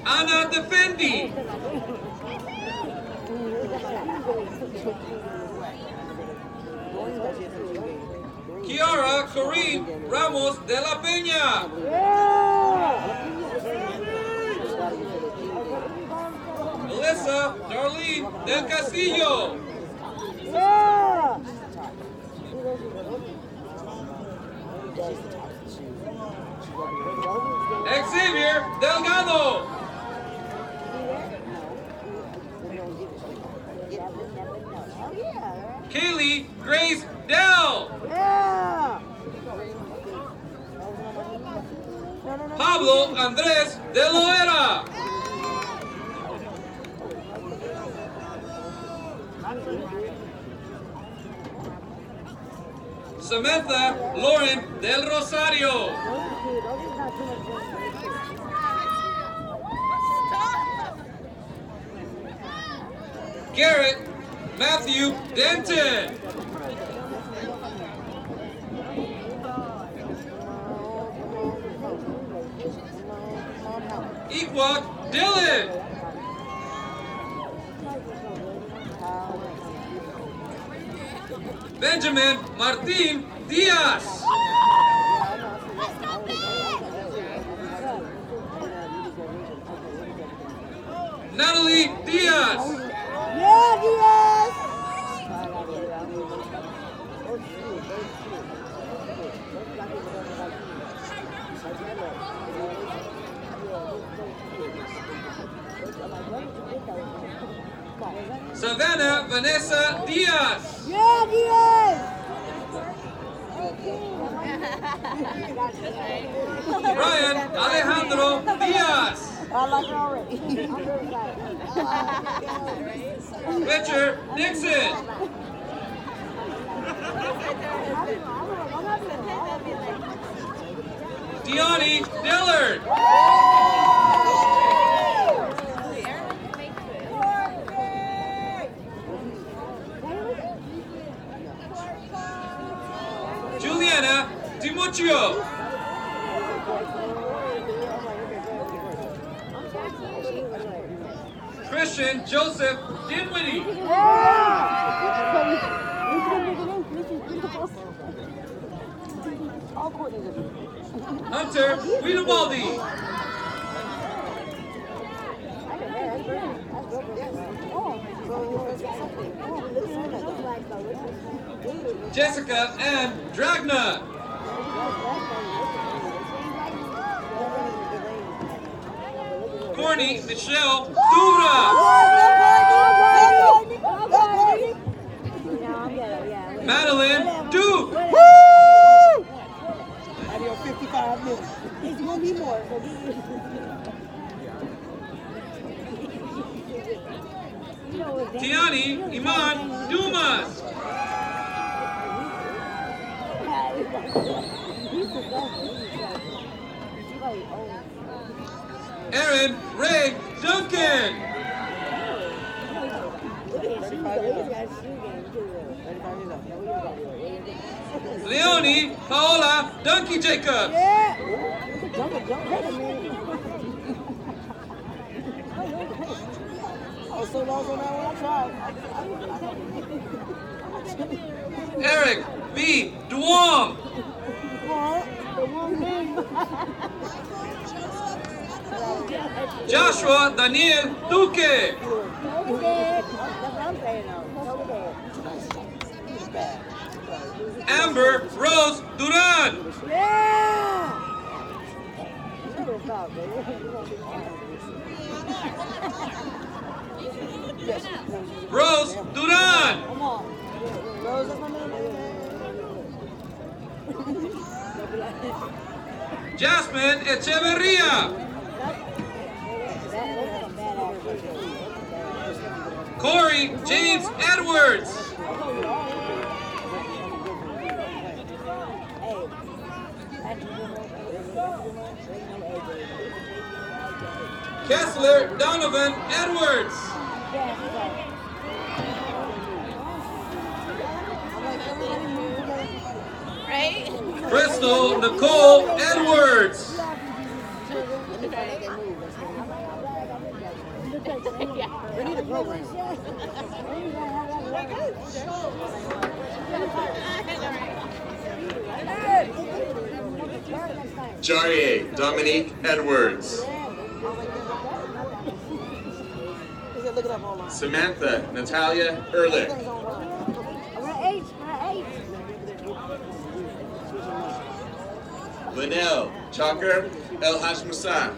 Anna Defendi. Kiara Corinne Ramos de la Peña. Melissa Darlene del Castillo. Xavier Delgado. Kaylee Grace Dell. Pablo Andrés de Loera. Samantha Lauren del Rosario. Garrett Matthew Denton. Ewok Dylan. Benjamin Martin Diaz. Natalie Diaz. Yeah, Diaz! Savannah Vanessa Diaz. Yeah, Diaz! Brian Alejandro Diaz. I like it already. Richard Nixon. Deani Dillard. Juliana DiMuccio. Christian Joseph Dinwiddie. Hunter Guidobaldi. Jessica Ann Dragna. Corny Michelle Dura. Madeline Duke. Woo! 55 minutes. It's gonna be more. Tiani Iman Dumas. Aaron Ray Duncan. Leonie Paola Donkey Jacobs. Eric B. Duong. Joshua Daniel Duque. Amber Rose Duran. Rose Duran. Jasmine Echeverria. Corey James Edwards. Kessler Donovan Edwards. Right? Crystal Nicole Edwards. Jarier Dominique Edwards. Samantha Natalia Ehrlich. Linnell Chalker El Hashmusa.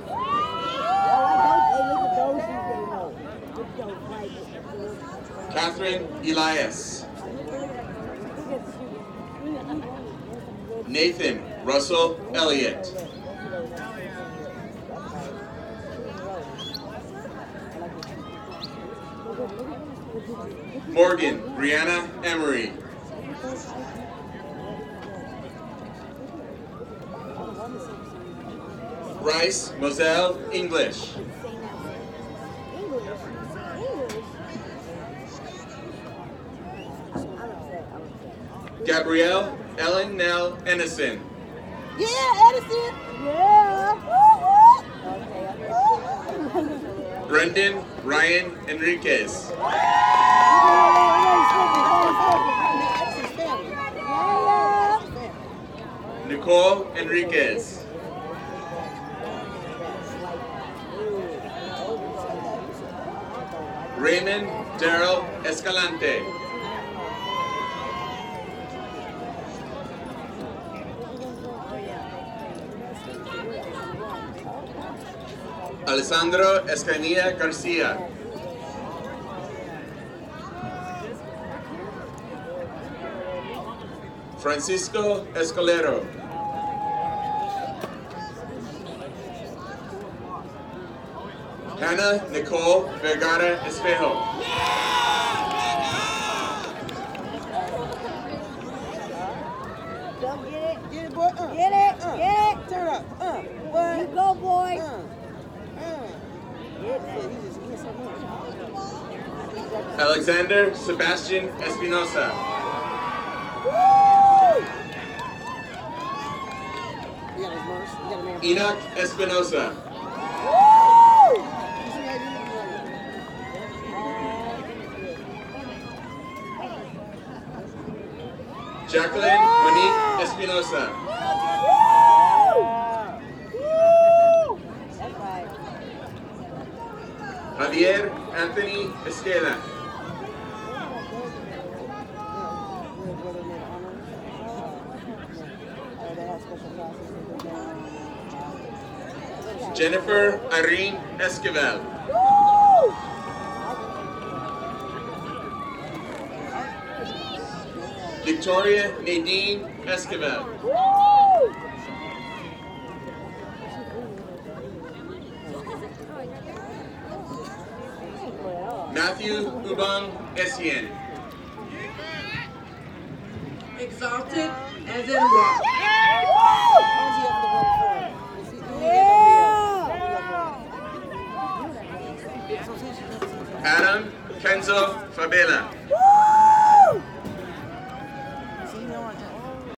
Catherine Elias. Nathan Russell Elliott. Morgan Brianna Emery. Rice Moselle, English. Gabrielle Ellen Nell Ennison. Yeah, Edison. Yeah. Brendan Ryan Enriquez. Nicole Enriquez. Raymond Darrell Escalante. Alessandro Escanilla Garcia. Francisco Escolero. Hannah Nicole Vergara Espejo. Get it, boy. Get it. Get it. Turn up. What? You go, boy. Alexander Sebastian Espinosa. Enoch Espinosa. Jacqueline Monique Espinosa. Javier Anthony Esqueda. Jennifer Irene Esquivel. Victoria Nadine Esquivel. Matthew Ubang Essien. Exalted as in rock. Adam Kenzo Fabela.